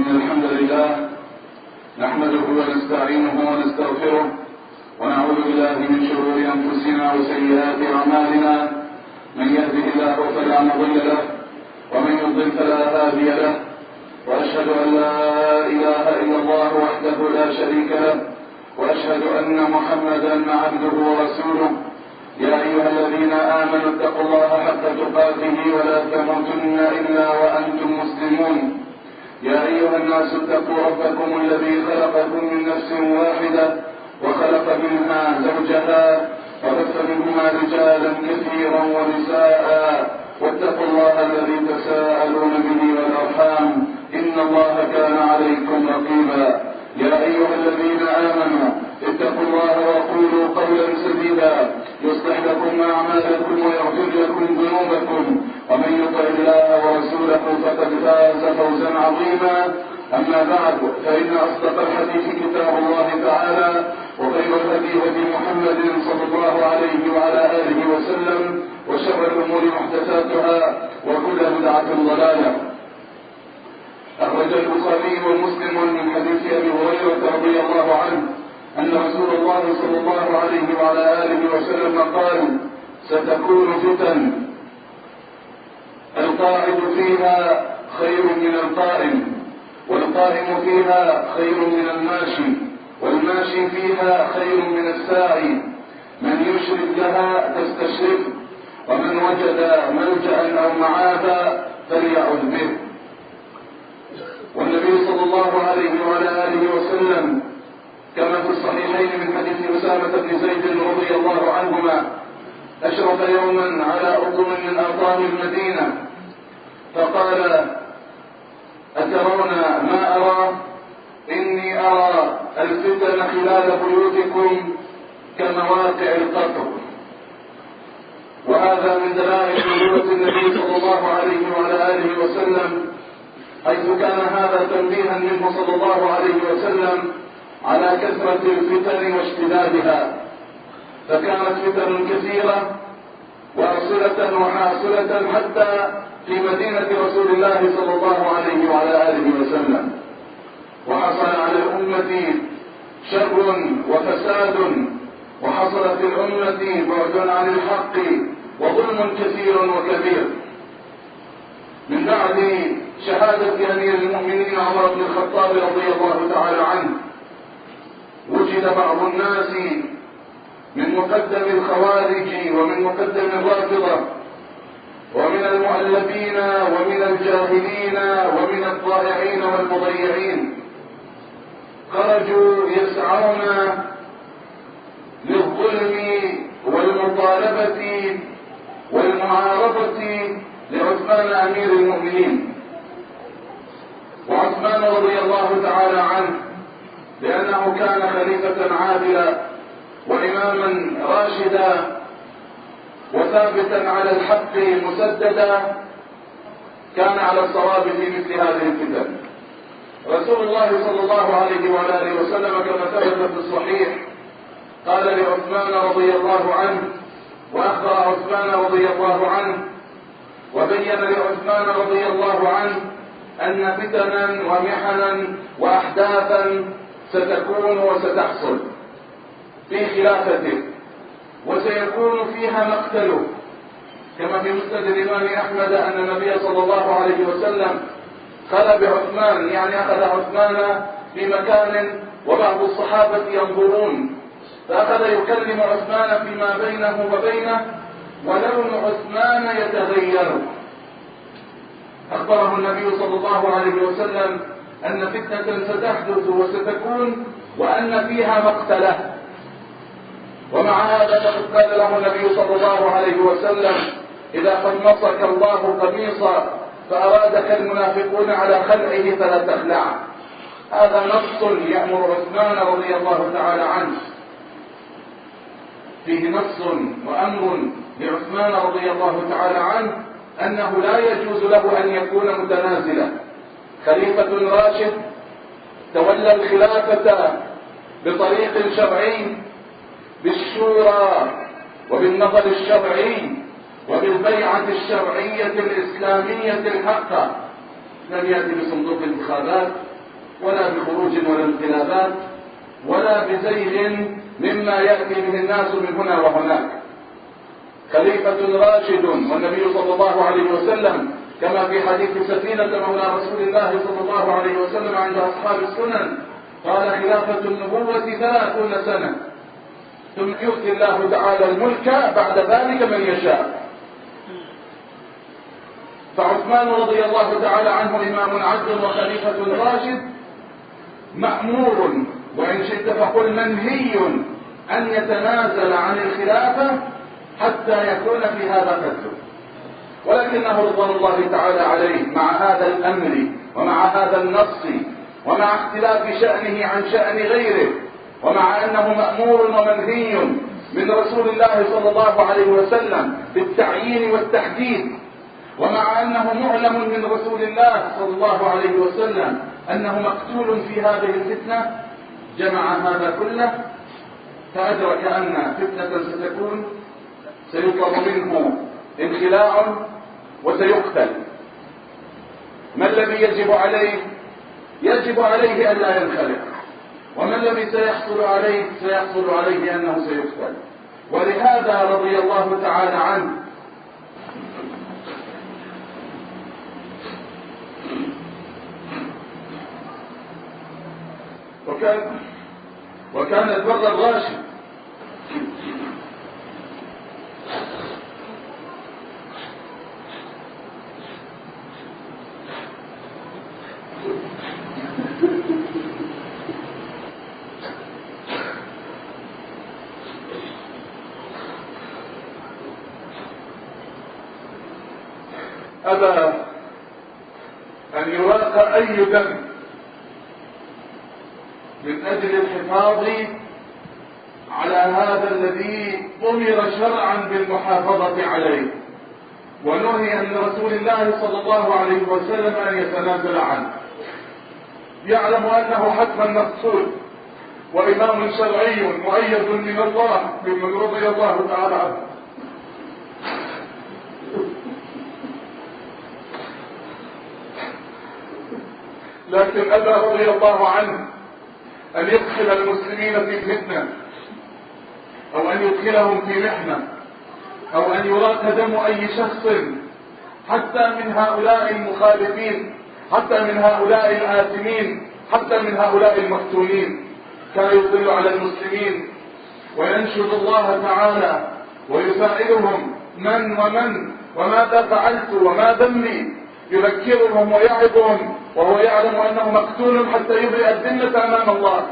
إن الحمد لله نحمده ونستعينه ونستغفره ونعوذ بالله من شرور أنفسنا وسيئات أعمالنا. من يهده الله فلا مضل له ومن يضلل فلا هادي له، وأشهد أن لا إله إلا الله وحده لا شريك له، وأشهد أن محمدا عبده ورسوله. يا أيها الذين آمنوا اتقوا الله حق تقاته ولا تموتن إلا وأنتم مسلمون. يا أيها الناس اتقوا ربكم الذي خلقكم من نفس واحدة وخلق منها زوجها وبث منهما رجالا كثيرا ونساء، واتقوا الله الذي تساءلون به والأرحام إن الله كان عليكم رقيبا. يا أيها الذين آمنوا اتقوا الله وقولوا قولا سديدا يصلح لكم أعمالكم ويغفر لكم ذنوبكم، ومن يطع الله ورسوله فقد فاز فوزا عظيما. أما بعد، فإن أصدق الحديث كتاب الله تعالى، وخير الهدي هدي محمد صلى الله عليه وعلى آله وسلم، وشر الأمور محدثاتها وكل بدعة ضلالة. أخرج البخاري ومسلم من حديث أبي هريرة رضي الله عنه أن رسول الله صلى الله عليه وعلى آله وسلم قال: ستكون فتن القاعد فيها خير من القائم، والقائم فيها خير من الماشي، والماشي فيها خير من الساعي. من يشرف لها تستشرف، ومن وجد ملجأ أو معاذا فليعذ به. والنبي صلى الله عليه وعلى آله وسلم كما في الصحيحين من حديث أسامة بن زيد رضي الله عنهما أشرف يوما على أطم من أطام المدينة فقال: أترون ما أرى؟ إني أرى الفتن خلال بيوتكم كمواقع القطر. وهذا من دلائل نبوة النبي صلى الله عليه وعلى آله وسلم، حيث كان هذا تنبيها منه صلى الله عليه وسلم على كثرة الفتن واشتدادها، فكانت فتن كثيرة واصلة وحاصلة حتى في مدينة رسول الله صلى الله عليه وعلى آله وسلم. وحصل على الأمة شر وفساد، وحصلت الأمة بعد عن الحق وظلم كثير وكبير. من بعد شهادة أمير المؤمنين عمر بن الخطاب رضي الله تعالى عنه، وجد بعض الناس من مقدم الخوارج ومن مقدم الرافضة ومن المؤلفين ومن الجاهلين ومن الضائعين والمضيعين، خرجوا يسعون للظلم والمطالبة والمعارضة لعثمان أمير المؤمنين. وعثمان رضي الله تعالى عنه لأنه كان خليفة عادلا وإماما راشدا وثابتا على الحق مسددا، كان على الصواب في مثل هذه الفتن. رسول الله صلى الله عليه وعلى آله وسلم كما ثبت في الصحيح قال لعثمان رضي الله عنه، وأخبر عثمان رضي الله عنه وبين لعثمان رضي الله عنه أن فتنا ومحنا وأحداثا ستكون وستحصل في خلافته، وسيكون فيها مقتله، كما في مسند الإمام أحمد أن النبي صلى الله عليه وسلم خلى بعثمان، يعني أخذ عثمان في مكان وبعض الصحابة ينظرون، فأخذ يكلم عثمان فيما بينه وبينه، ولون عثمان يتغير. أخبره النبي صلى الله عليه وسلم أن فتنة ستحدث وستكون وأن فيها مقتله. ومع هذا فقد قال له النبي صلى الله عليه وسلم: إذا قد مسك الله قميصا فأرادك المنافقون على خلعه فلا تخلعه. هذا نص يأمر عثمان رضي الله تعالى عنه، فيه نص وأمر لعثمان رضي الله تعالى عنه أنه لا يجوز له أن يكون متنازلا. خليفة راشد تولى الخلافة بطريق شرعي، بالشورى وبالنظر الشرعي وبالبيعة الشرعية الإسلامية الحقة، لم يأتي بصندوق الانتخابات ولا بخروج ولا انقلابات ولا بزيغ مما يأتي به الناس من هنا وهناك. خليفة راشد، والنبي صلى الله عليه وسلم كما في حديث سفينة مولى رسول الله صلى الله عليه وسلم عند أصحاب السنن قال: خلافة النبوة 30 سنة، ثم يؤتي الله تعالى الملك بعد ذلك من يشاء. فعثمان رضي الله تعالى عنه إمام عدل وخليفة راشد، مأمور وإن شئت فقل منهي أن يتنازل عن الخلافة حتى يكون في هذا قدره، ولكنه رضوان الله تعالى عليه مع هذا الأمر ومع هذا النص ومع اختلاف شأنه عن شأن غيره، ومع أنه مأمور ومنهي من رسول الله صلى الله عليه وسلم بالتعيين والتحديد، ومع أنه معلم من رسول الله صلى الله عليه وسلم أنه مقتول في هذه الفتنة، جمع هذا كله فأدرك أن فتنة ستكون، سيطلب منه انخلاع وسيقتل. ما الذي يجب عليه؟ يجب عليه ألا ينخلع. وما الذي سيحصل عليه؟ سيحصل عليه أنه سيقتل. ولهذا رضي الله تعالى عنه وكان البر الراشد أبى أن يراق أي دم من أجل الحفاظ على هذا الذي أمر شرعا بالمحافظة عليه، ونهي من رسول الله صلى الله عليه وسلم أن يتنازل عنه. يعلم أنه حتما مقصود وإمام شرعي مؤيد من الله ممن رضي الله تعالى عنه، لكن أبى رضي الله عنه أن يدخل المسلمين في فتنة أو أن يدخلهم في محنة أو أن يراق دم أي شخص حتى من هؤلاء المخالفين، حتى من هؤلاء الآثمين، حتى من هؤلاء المفتونين. كان يطل على المسلمين وينشد الله تعالى ويسائلهم من ومن وماذا فعلت وما ذنبي، يذكرهم ويعظهم وهو يعلم أنه مقتول حتى يبرئ الذمة أمام الله،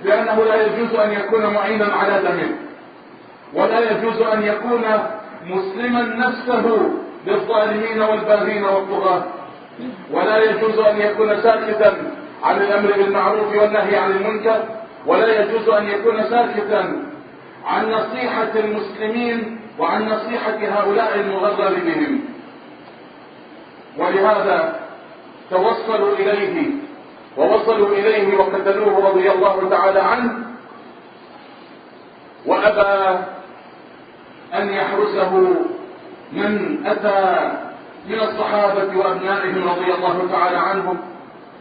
لأنه لا يجوز أن يكون معينا على دمه، ولا يجوز أن يكون مسلما نفسه للظالمين والباغين والطغاة، ولا يجوز أن يكون ساكتا عن الأمر بالمعروف والنهي عن المنكر، ولا يجوز أن يكون ساكتا عن نصيحة المسلمين وعن نصيحة هؤلاء المغرر بهم. ولهذا توصلوا إليه ووصلوا إليه وقتلوه رضي الله تعالى عنه، وأبى أن يحرسه من أتى من الصحابة وأبنائهم رضي الله تعالى عنهم،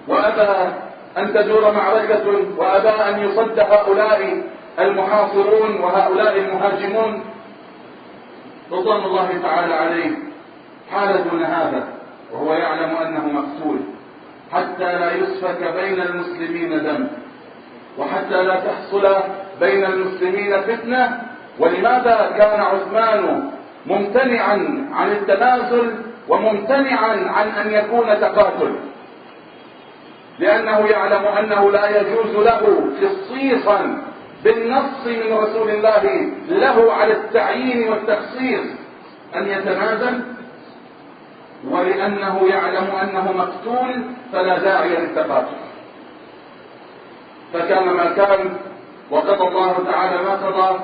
وأبى أن تدور معركة، وأبى أن يصد هؤلاء المحاصرون وهؤلاء المهاجمون رضوان الله تعالى عليه. حال دون هذا وهو يعلم أنه مقتول، حتى لا يسفك بين المسلمين دم، وحتى لا تحصل بين المسلمين فتنة. ولماذا كان عثمان ممتنعا عن التنازل وممتنعا عن أن يكون تقاتل؟ لأنه يعلم أنه لا يجوز له خصيصا بالنص من رسول الله له على التعيين والتخصيص أن يتنازل، ولأنه يعلم أنه مقتول فلا داعي للتقاتل. فكان ما كان، وقضى الله تعالى ما قضى،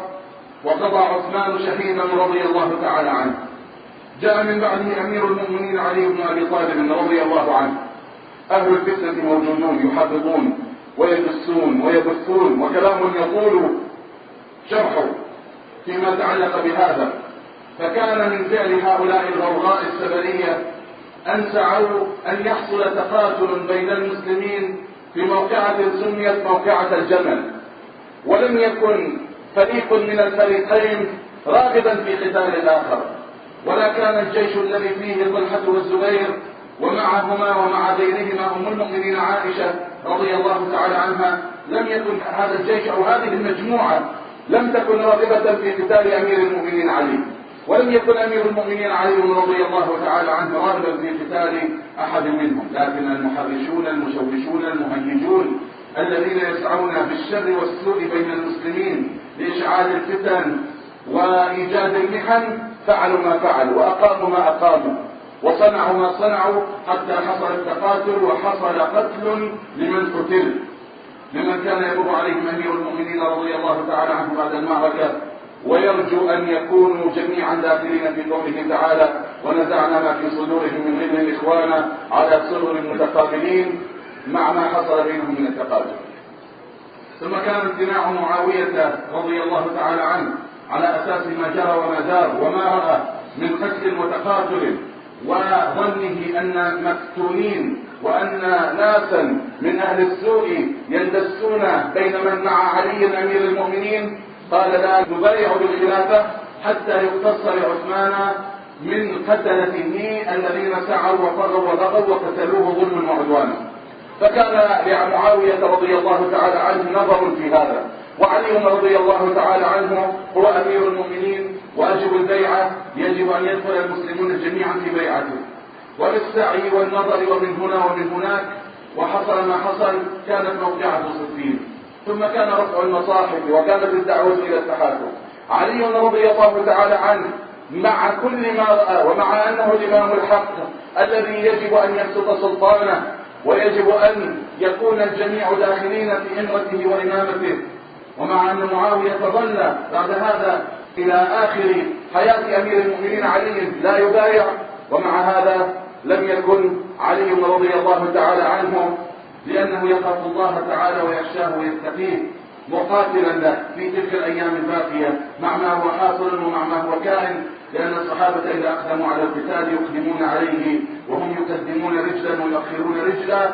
وقضى عثمان شهيدا رضي الله تعالى عنه. جاء من بعده أمير المؤمنين علي بن أبي طالب رضي الله عنه. أهل الفتنة موجودون يحافظون ويدسون ويبثون، وكلام يطول شرحه فيما تعلق بهذا. فكان من فعل هؤلاء الغوغاء السبرية أن سعوا أن يحصل تقاتل بين المسلمين في موقعة سميت موقعة الجمل، ولم يكن فريق من الفريقين راغبا في قتال الآخر، ولا كان الجيش الذي فيه طلحة والزبير ومعهما ومع غيرهما أم المؤمنين عائشة رضي الله تعالى عنها، لم يكن هذا الجيش أو هذه المجموعة لم تكن راغبة في قتال أمير المؤمنين علي، ولم يكن أمير المؤمنين علي رضي الله تعالى عنه راغبا في قتال أحد منهم، لكن المحرشون المشوشون المهيجون الذين يسعون بالشر والسوء بين المسلمين لإشعال الفتن وإيجاد المحن فعلوا ما فعلوا وأقاموا ما أقاموا وصنعوا ما صنعوا، حتى حصل التقاتل وحصل قتل لمن قتل، ممن كان يمر عليهم أمير المؤمنين رضي الله تعالى عنه بعد المعركة، ويرجو أن يكونوا جميعا داخلين في قوله تعالى: ونزعنا ما في صدورهم من غل إخوانا على سرر متقابلين، مع ما حصل بينهم من التقاتل. ثم كان امتناع معاوية رضي الله تعالى عنه على أساس ما جرى وما دار وما رأى من قتل وتقاتل، وظنه أن مفتونين وأن ناسا من أهل السوء يندسون بين من مع علي أمير المؤمنين، قال: لا نبايع بالخلافة حتى يقتص لعثمان من قتلته الذين سعوا وفروا وبغوا وقتلوه ظلما وعدوانا. فكان لمعاوية رضي الله تعالى عنه نظر في هذا، وعلي رضي الله تعالى عنه هو أمير المؤمنين واجب البيعة، يجب أن يدخل المسلمون جميعا في بيعته، وبالسعي والنظر ومن هنا ومن هناك، وحصل ما حصل، كانت موقعة صفين، ثم كان رفع المصاحف وكانت الدعوة إلى التحاكم. علي رضي الله تعالى عنه مع كل ما رأى ومع أنه الإمام الحق الذي يجب أن يبسط سلطانه ويجب أن يكون الجميع داخلين في إمرته وإمامته، ومع أن معاوية ظل بعد هذا إلى آخر حياة أمير المؤمنين علي لا يبايع، ومع هذا لم يكن علي رضي الله تعالى عنه، لأنه يخاف الله تعالى ويخشاه ويتقيه، مقاتلا له في تلك الأيام الباقية مع ما هو حاصل ومع ما هو كائن، لأن الصحابة إذا أقدموا على القتال يقدمون عليه وهم يقدمون رجلا ويؤخرون رجلا.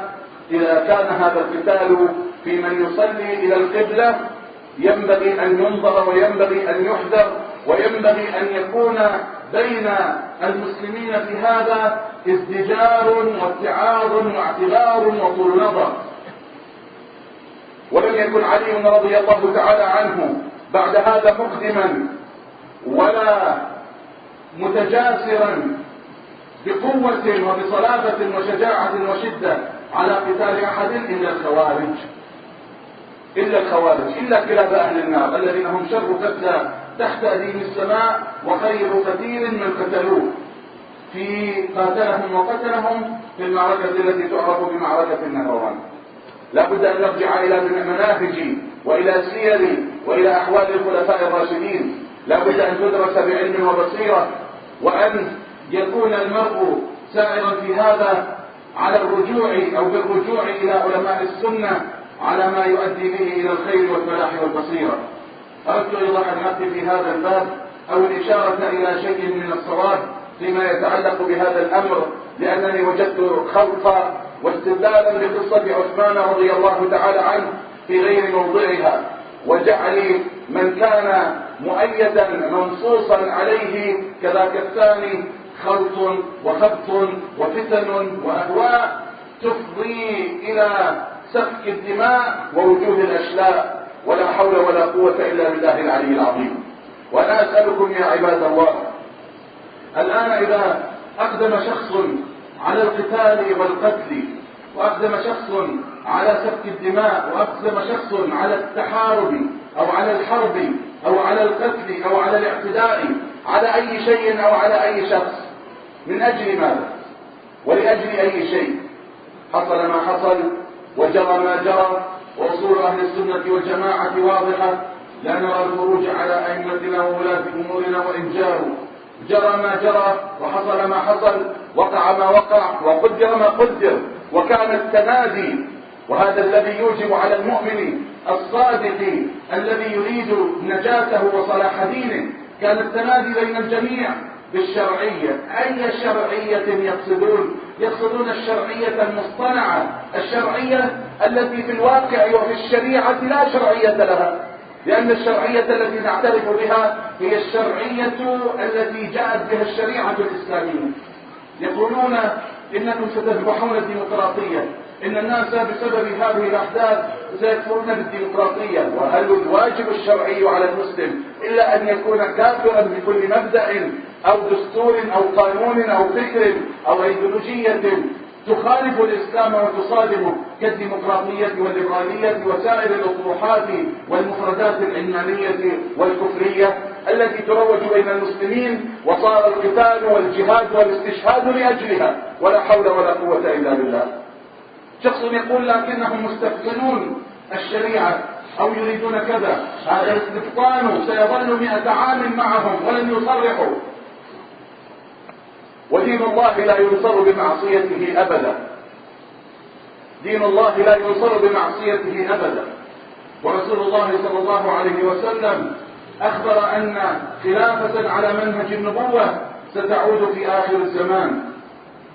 إذا كان هذا القتال في من يصلي إلى القبلة ينبغي أن ينظر وينبغي أن يحذر، وينبغي أن يكون بين المسلمين في هذا ازدجار واتعاظ واعتبار وطول نظر. ولم يكن علي رضي الله تعالى عنه بعد هذا مقدما ولا متجاسرا بقوة وبصلابة وشجاعة وشدة على قتال أحد إلا الخوارج، إلا كلاب أهل النار الذين هم شر فتى تحت أديم السماء وخير كثير من قتلوه في قاتلهم وقتلهم في المعركة التي تعرف بمعركة النهروان. لا بد أن نرجع إلى مناهج وإلى سير وإلى أحوال الخلفاء الراشدين، لا بد أن تدرس بعلم وبصيرة، وأن يكون المرء سائرا في هذا على الرجوع أو بالرجوع إلى علماء السنة على ما يؤدي به إلى الخير والفلاح والبصيرة. أردت إيضاح الحق في هذا الباب أو الإشارة إلى شيء من الصواب فيما يتعلق بهذا الأمر، لأنني وجدت خلطا واستدلالا بقصة عثمان رضي الله تعالى عنه في غير موضعها، وجعل من كان مؤيدا منصوصا عليه كذاك الثاني خلط وخبط وفتن وأهواء تفضي إلى سفك الدماء ووجوه الأشلاء، ولا حول ولا قوة إلا بالله العلي العظيم. وأنا أسألكم يا عباد الله، الآن إذا أقدم شخص على القتال والقتل، وأقدم شخص على سفك الدماء، وأقدم شخص على التحارب أو على الحرب أو على القتل أو على الاعتداء على أي شيء أو على أي شخص، من أجل ماذا؟ ولأجل أي شيء؟ حصل ما حصل وجرى ما جرى، وأصول أهل السنة والجماعة واضحة، لا نرى الخروج على أئمتنا وولاة أمورنا وإن جاروا. جرى ما جرى وحصل ما حصل، وقع ما وقع وقدر ما قدر، وكان التنادي، وهذا الذي يوجب على المؤمن الصادق الذي يريد نجاته وصلاح دينه، كان التنادي بين الجميع بالشرعية. أي شرعية يقصدون؟ يقصدون الشرعية المصطنعة، الشرعية التي في الواقع وفي الشريعة لا شرعية لها، لأن الشرعية التي نعترف بها هي الشرعية التي جاءت بها الشريعة الإسلامية. يقولون إنكم ستذبحون الديمقراطية، إن الناس بسبب هذه الأحداث سيكفرون بالديمقراطية، وهل الواجب الشرعي على المسلم إلا أن يكون كافرا بكل مبدأ أو دستور أو قانون أو فكر أو أيديولوجية تخالف الإسلام وتصادمه كالديمقراطية والليبرالية وسائر الأطروحات والمفردات العلمانية والكفرية التي تروج بين المسلمين، وصار القتال والجهاد والاستشهاد لأجلها، ولا حول ولا قوة إلا بالله. شخص يقول لكنهم مستبطنون الشريعة أو يريدون كذا، هذا الاستبطان سيظل 100 عام معهم ولن يصرحوا. ودين الله لا ينصر بمعصيته أبدا، دين الله لا ينصر بمعصيته أبدا. ورسول الله صلى الله عليه وسلم أخبر أن خلافة على منهج النبوة ستعود في آخر الزمان،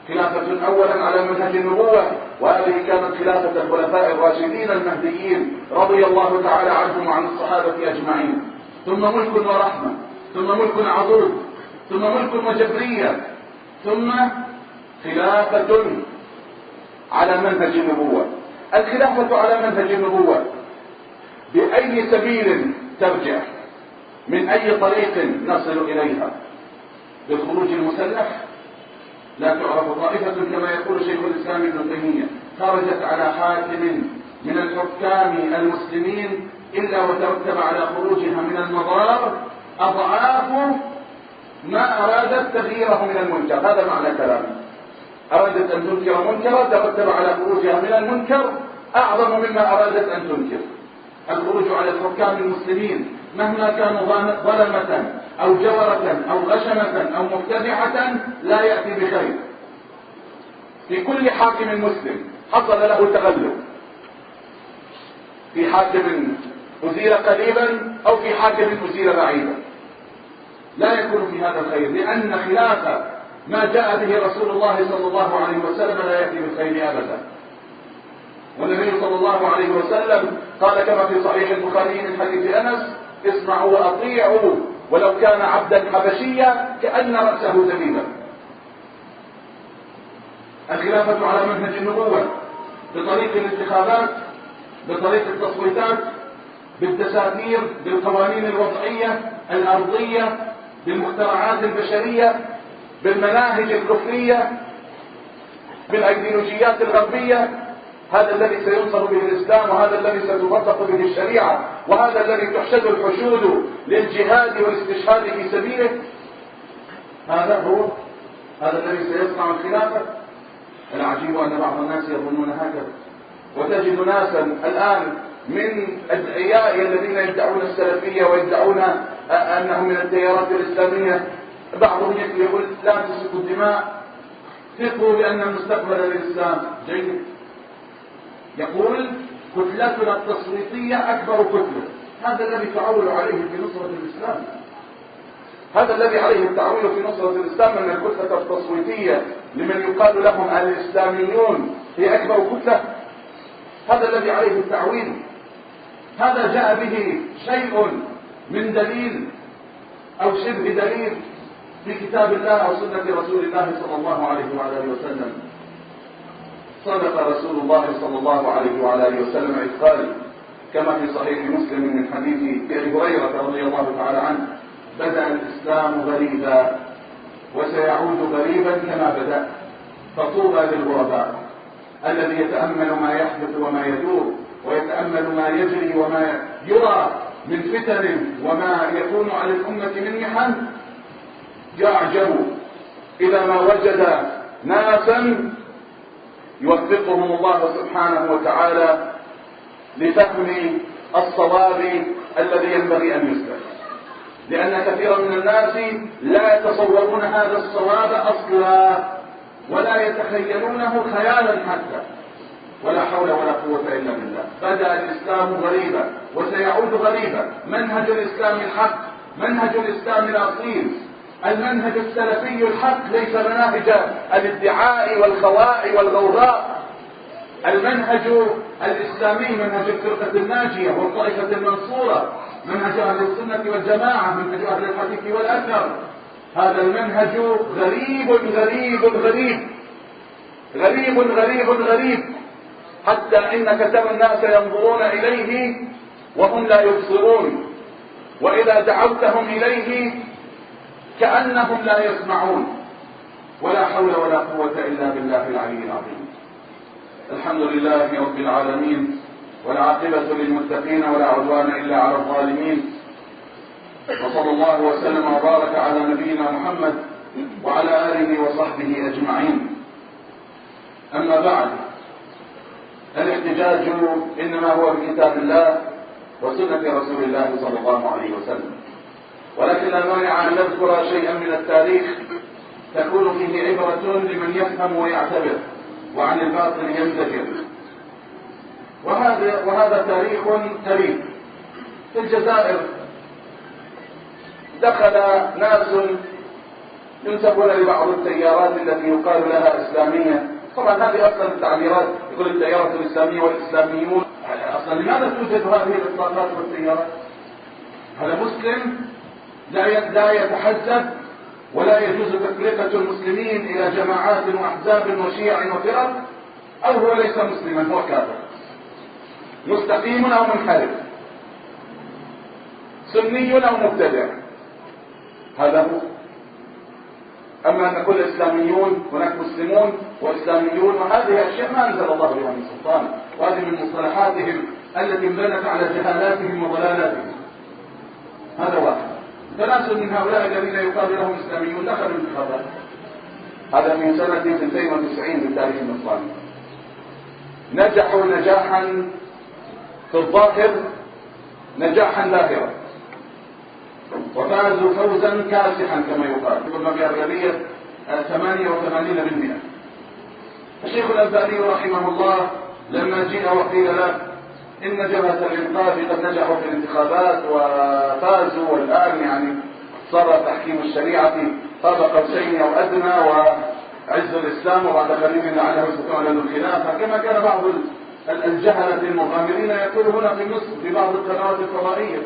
خلافة أولا على منهج النبوة، وهذه كانت خلافة الخلفاء الراشدين المهديين رضي الله تعالى عنهم وعن الصحابة أجمعين، ثم ملك ورحمة، ثم ملك عضوض، ثم ملك وجبرية، ثم خلافة على منهج النبوة. الخلافة على منهج النبوة بأي سبيل ترجع، من أي طريق نصل إليها؟ بالخروج المسلح؟ لا تعرف طائفة كما يقول شيخ الإسلام ابن تيمية خرجت على حاكم من الحكام المسلمين إلا وترتب على خروجها من المضار أضعاف ما أرادت تغييره من المنكر. هذا معنى كلامه. أرادت أن تنكر منكرا ترتب على خروجها من المنكر أعظم مما أرادت أن تنكر. الخروج على الحكام المسلمين مهما كانوا ظلمة أو جورة أو غشمة أو مبتدعة لا يأتي بخير. في كل حاكم مسلم حصل له تغلب، في حاكم أزيل قريبا أو في حاكم أزيل بعيدا، لا يكون في هذا الخير، لأن خلاف ما جاء به رسول الله صلى الله عليه وسلم لا يأتي بالخير أبدا. والنبي صلى الله عليه وسلم قال كما في صحيح البخاري من حديث أنس: اسمعوا وأطيعوا ولو كان عبدا حبشيا كأن رأسه زبيبا. الخلافة على منهج النبوة بطريق الانتخابات، بطريق التصويتات، بالدساتير، بالقوانين الوضعية الأرضية، بالمخترعات البشرية، بالمناهج الكفرية، بالأيديولوجيات الغربية. هذا الذي سينصر به الإسلام، وهذا الذي ستطبق به الشريعة، وهذا الذي تحشد الحشود للجهاد والاستشهاد في سبيله. هذا الذي سيصنع الخلافة. العجيب أن بعض الناس يظنون هكذا، وتجد ناسا الآن من أدعياء الذين يدعون السلفية ويدعون أنهم من التيارات الإسلامية، بعضهم يقول لا تسفكوا الدماء، ثقوا بأن المستقبل للإسلام جيد. يقول كتلتنا التصويتية أكبر كتلة. هذا الذي تعول عليه في نصرة الإسلام، هذا الذي عليه التعويل في نصرة الإسلام، أن الكتلة التصويتية لمن يقال لهم الإسلاميون هي أكبر كتلة. هذا الذي عليه التعويل. هذا جاء به شيء من دليل أو شبه دليل في كتاب الله أو سنة رسول الله صلى الله عليه وعلى آله وسلم. صدق رسول الله صلى الله عليه وعلى آله وسلم إذ قال كما في صحيح مسلم من حديث أبي هريرة رضي الله تعالى عنه: بدأ الإسلام غريبا وسيعود غريبا كما بدأ، فطوبى للغرباء. الذي يتأمل ما يحدث وما يدور، ويتأمل ما يجري وما يرى من فتن وما يكون على الأمة من محن، يعجب إذا ما وجد ناسا يوفقهم الله سبحانه وتعالى لفهم الصواب الذي ينبغي أن يسلك، لأن كثيرا من الناس لا يتصورون هذا الصواب أصلا ولا يتخيلونه خيالا حتى، ولا حول ولا قوة إلا بالله. بدأ الإسلام غريبا وسيعود غريبا. منهج الإسلام الحق، منهج الإسلام الأصيل، المنهج السلفي الحق ليس مناهج الادعاء والخواء والغوغاء. المنهج الإسلامي منهج الفرقة الناجية والطائفة المنصورة، منهج أهل السنة والجماعة، منهج أهل الحديث والأثر. هذا المنهج غريب غريب غريب غريب غريب غريب، حتى إن كثير الناس ينظرون إليه وهم لا يبصرون، وإذا دعوتهم إليه كأنهم لا يسمعون. ولا حول ولا قوة إلا بالله العلي العظيم. الحمد لله رب العالمين، والعاقبة للمتقين ولا عدوان إلا على الظالمين، وصلى الله وسلم وبارك على نبينا محمد وعلى آله وصحبه أجمعين. أما بعد، الاحتجاج إنما هو بكتاب الله وسنة رسول الله صلى الله عليه وسلم، ولكن لا مانع أن نذكر شيئا من التاريخ تكون فيه عبرة لمن يفهم ويعتبر، وعن الباطل ينزجر. وهذا تاريخ قريب. في الجزائر دخل ناس ينسبون لبعض التيارات التي يقال لها إسلامية. طبعا هذه أصلا التعبيرات، يقول التيارات الإسلامية والإسلاميون. أصلا لماذا توجد هذه الإطلاقات والتيارات؟ هذا مسلم لا يتحزب، ولا يجوز تفرقة المسلمين إلى جماعات وأحزاب وشيع وفرق، أو هو ليس مسلما، هو كافر، مستقيم أو منحرف، سني أو مبتدع. هذا هو. أما أن نقول إسلاميون، هناك مسلمون وإسلاميون، وهذه أشياء ما أنزل الله بها من سلطان، وهذه من مصطلحاتهم التي انبنت على جهالاتهم وضلالاتهم. هذا واحد. فناس من هؤلاء الذين يقال لهم إسلاميون دخلوا الانتخابات. هذا من سنة 92 بالتاريخ الإسلامي. نجحوا نجاحا في الظاهر، نجاحا لاهرا، وفازوا فوزا كاسحا كما يقال، يقول بأغلبية 88%. الشيخ الألباني رحمه الله لما جاء وقيل له إن جبهة الإنقاذ قد نجحوا في الانتخابات وفازوا، والآن يعني صار تحكيم الشريعة قاب قوسين أو أدنى، وعز الإسلام، وبعد قليل لعله ستعلن الخلافة، كما كان بعض الجهلة المغامرين يقولون في مصر في بعض القنوات الفضائية.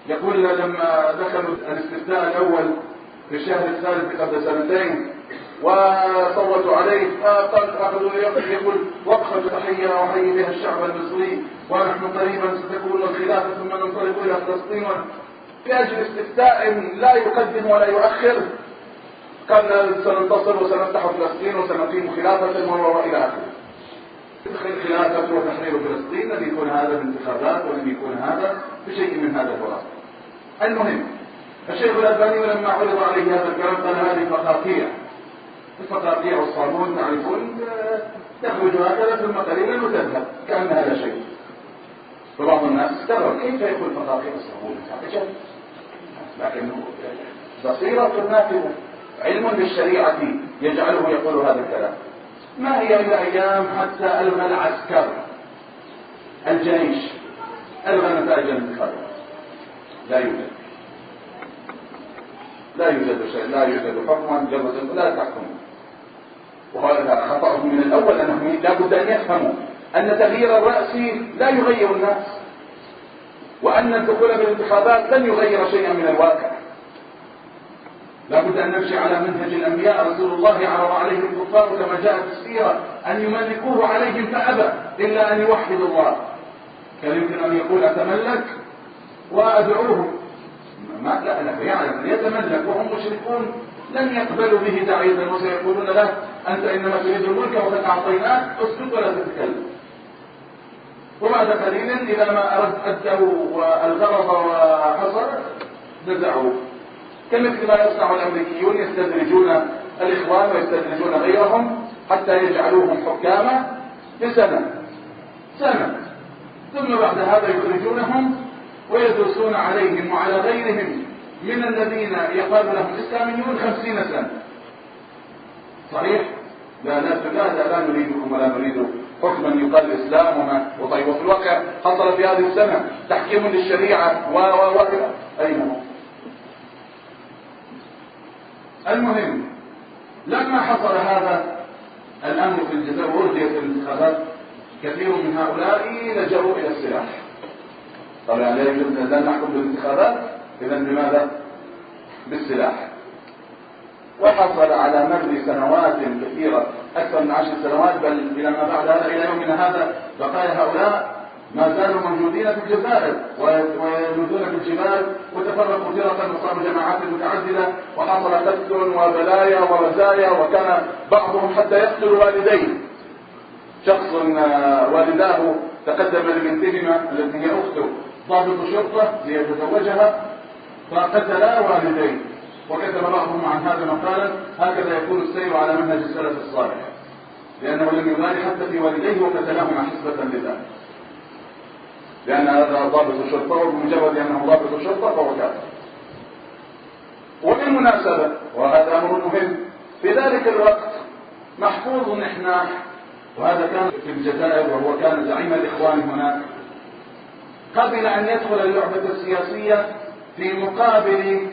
يقول لما دخلوا الاستفتاء الأول في الشهر الثالث قبل سنتين وصوتوا عليه، قال أخذوا يقول وقفة تحية وحيي بها الشعب المصري، ونحن قريبا ستكون الخلافة ثم ننطلق إلى فلسطين، في أجل استفتاء لا يقدم ولا يؤخر، قال سننتصر وسنفتح فلسطين وسنقيم خلافة وإلى آخره. الخلافة وتحرير فلسطين لم يكون هذا بانتخابات، ولم يكون هذا بشيء من هذا الوراء. المهم، الشيخ الألباني لما عرض عليه هذا الكلام قال هذه فقاقيع. الفقاقيع والصابون تعرفون تخرج هكذا ثم قليلا وتذهب كأنها لا شيء. فبعض الناس استغرب كيف يقول فقاقيع والصابون؟ لكنه بصيرة نافذة، علم بالشريعة يجعله يقول هذا الكلام. ما هي إلا أيام حتى ألغى العسكر الجيش ألغى نتائج الانتخابات. لا يوجد شيء، لا يوجد حكم، مجرد لا تحكم. وهذا خطأهم من الأول، أنهم لا بد أن يفهموا أن تغيير الرأس لا يغير الناس، وأن الدخول بالانتخابات لن يغير شيئا من الواقع. لا بد أن نمشي على منهج الأنبياء. رسول الله عرض عليهم الكفار كما جاء في السيرة أن يملكوه عليهم فأبى إلا أن يوحدوا الله. كان يمكن أن يقول أتملك وأدعوهم، لا يعلم أن يتملك وهم مشركون لن يقبلوا به داعية، وسيقولون له أنت إنما تريد الملك وقد أعطيناك، اسكت ولا تتكلم. وبعد قليل إذا ما أدوا الغرض وحصل نزعوه، كمثل ما يصنع الأمريكيون، يستدرجون الإخوان ويستدرجون غيرهم حتى يجعلوهم حكاما لسنة ثم بعد هذا يخرجونهم ويدرسون عليهم وعلى غيرهم من الذين يقال لهم إسلاميون 50 سنة. صحيح؟ لا نريدكم ولا نريد حكما يقال الإسلام وطيب. وفي الواقع حصل في هذه السنة تحكيم للشريعة أين المهم لما حصل هذا الأمر في الجزائر وألغيت الانتخابات، كثير من هؤلاء لجأوا إلى السلاح. طبعا لا يجوز أن نحكم بالانتخابات، إذا لماذا؟ بالسلاح. وحصل على مر سنوات كثيرة، أكثر من 10 سنوات، بل إلى ما بعد هذا إلى يومنا هذا بقايا هؤلاء ما زالوا موجودين في الجزائر وينودون في الجبال، وتفرقوا فرقا وصاروا جماعات متعددة، وحصل قتل وبلايا ورزايا، وكان بعضهم حتى يقتل والديه. شخص والداه تقدم لبنتهما التي هي أخته ضابط شرطة ليتزوجها فقتلا والديه، وكتب بعضهم عن هذا مقالا: هكذا يكون السير على منهج السلف الصالح، لأنه لم يبالي حتى في والديه وقتلهما حسبة لذلك، لأن هذا ضابط الشرطة، وبمجرد أنه ضابط الشرطة فهو كافر. وبالمناسبة وهذا أمر مهم، في ذلك الوقت محفوظ نحناح، وهذا كان في الجزائر وهو كان زعيم الإخوان هناك، قبل أن يدخل اللعبة السياسية في مقابل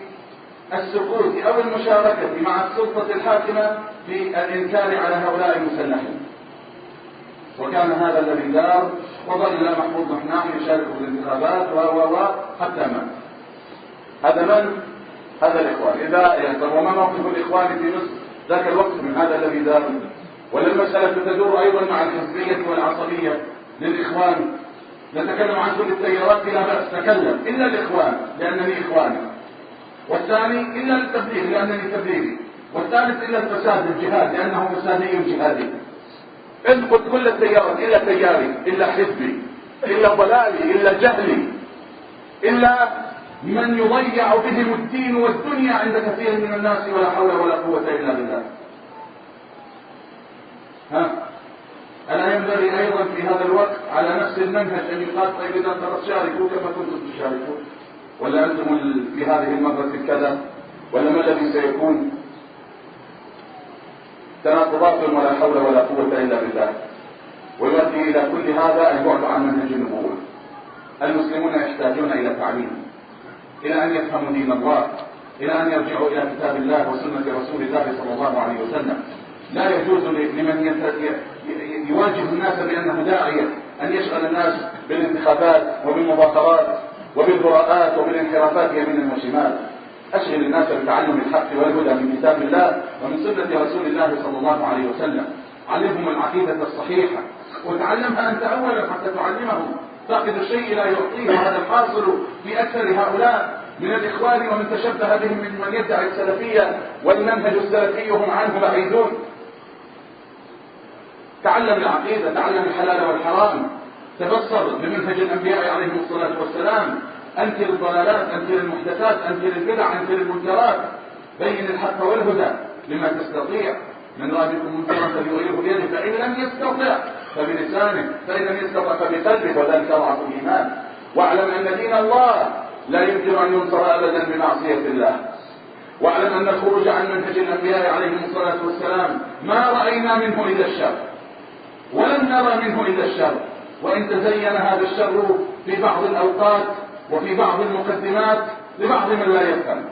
السقوط أو المشاركة مع السلطة الحاكمة في الإنكار على هؤلاء المسلحين. وكان هذا الذي دار، وظل محفوظ نحناح يشارك في الانتخابات حتى مات. هذا من؟ هذا الإخوان. إذا وما موقف الإخوان في مصر ذاك الوقت من هذا الذي دار؟ ولا المسألة تدور أيضا مع الحزبية والعصبية للإخوان؟ نتكلم عن كل التيارات لا بأس، نتكلم إلا الإخوان لأنني إخواني، والثاني إلا التبليغ لأنني تبليغي، والثالث إلا الفساد الجهاد لأنه فسادي جهادي. اذكر كل التيارات إلا تياري، إلا حزبي، إلا ضلالي، إلا جهلي، إلا من يضيع بهم الدين والدنيا عند كثير من الناس، ولا حول ولا قوة إلا بالله. ألا ينبغي أيضا في هذا الوقت على نفس المنهج أن يقال: طيب إذا شاركوا كما كنتم تشاركون، ولا أنتم في هذه المرة كذا، ولا ما الذي سيكون؟ تناقضات ولا حول ولا قوة إلا بالله. ويؤدي إلى كل هذا البعد عن منهج النبوة. المسلمون يحتاجون إلى تعليم، إلى أن يفهموا دين الله، إلى أن يرجعوا إلى كتاب الله وسنة رسول الله صلى الله عليه وسلم. لا يجوز لمن يواجه الناس بأنه داعية أن يشغل الناس بالانتخابات وبالمظاهرات وبالهراءات وبالانحرافات يمينا وشمال. أشغل الناس بتعلم الحق والهدى من كتاب الله ومن سنة رسول الله صلى الله عليه وسلم. علمهم العقيدة الصحيحة، وتعلمها أنت أولا حتى تعلمهم. فاقد الشيء لا يعطيه، وهذا الحاصل في أكثر هؤلاء من الإخوان ومن تشبه بهم من يدعي السلفية والمنهج السلفي هم عنه بعيدون. تعلم العقيدة، تعلم الحلال والحرام، تبصر بمنهج الأنبياء عليهم الصلاة والسلام، أنكر الضلالات، أنكر المحدثات، أنكر البدع، أنكر المنكرات، بين الحق والهدى لما تستطيع. من رأى منكم منكرا فليغيره بيده، فإن لم يستطع فبلسانه، فإن لم يستطع فبقلبه، وذلك أضعف الإيمان. واعلم أن دين الله لا يمكن أن ينصر أبدا بمعصية الله. واعلم أن الخروج عن منهج الأنبياء عليهم الصلاة والسلام ما رأينا منه إلا الشر، ولم نرى منه إلا الشر، وإن تزين هذا الشر في بعض الأوقات وفي بعض المقدمات لبعض من لا يفهم.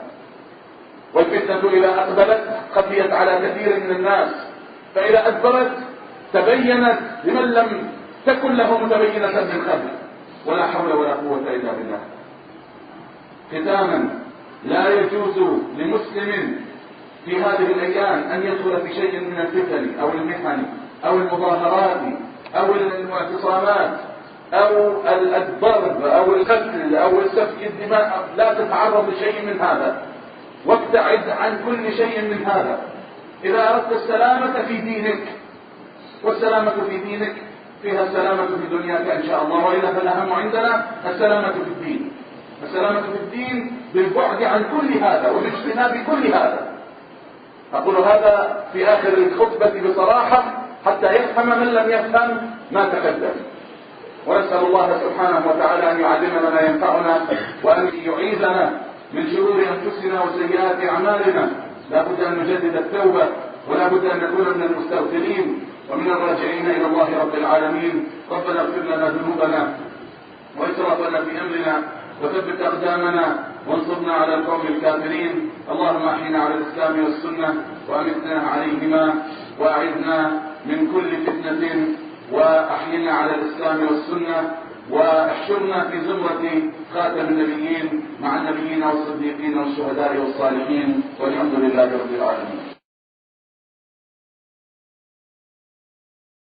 والفتنة إذا أقبلت خفيت على كثير من الناس، فإذا أدبرت تبينت لمن لم تكن له متبينة من قبل. ولا حول ولا قوة إلا بالله. ختاما، لا يجوز لمسلم في هذه الأيام أن يدخل في شيء من الفتن أو المحن أو المظاهرات أو الاعتصامات أو الضرب أو القتل أو سفك الدماء. لا تتعرض لشيء من هذا، وابتعد عن كل شيء من هذا. إذا أردت السلامة في دينك، والسلامة في دينك فيها السلامة في دنياك إن شاء الله، وإلا فالأهم عندنا السلامة في الدين. السلامة في الدين بالبعد عن كل هذا وباجتناب كل هذا. أقول هذا في آخر الخطبة بصراحة حتى يفهم من لم يفهم ما تقدم. ونسأل الله سبحانه وتعالى أن يعلمنا ما ينفعنا، وأن يعيذنا من شرور أنفسنا وسيئات أعمالنا. لا بد أن نجدد التوبة، ولا بد أن نكون من المستغفرين ومن الراجعين إلى الله رب العالمين. ربنا اغفر لنا ذنوبنا وإسرافنا في أمرنا، وثبت أقدامنا، وانصرنا على القوم الكافرين. اللهم احينا على الإسلام والسنة وأمتنا عليهما، وأعذنا من كل فتنة، وأحينا على الإسلام والسنة، واحشرنا في زمرة خاتم النبيين مع النبيين والصديقين والشهداء والصالحين، والحمد لله رب العالمين.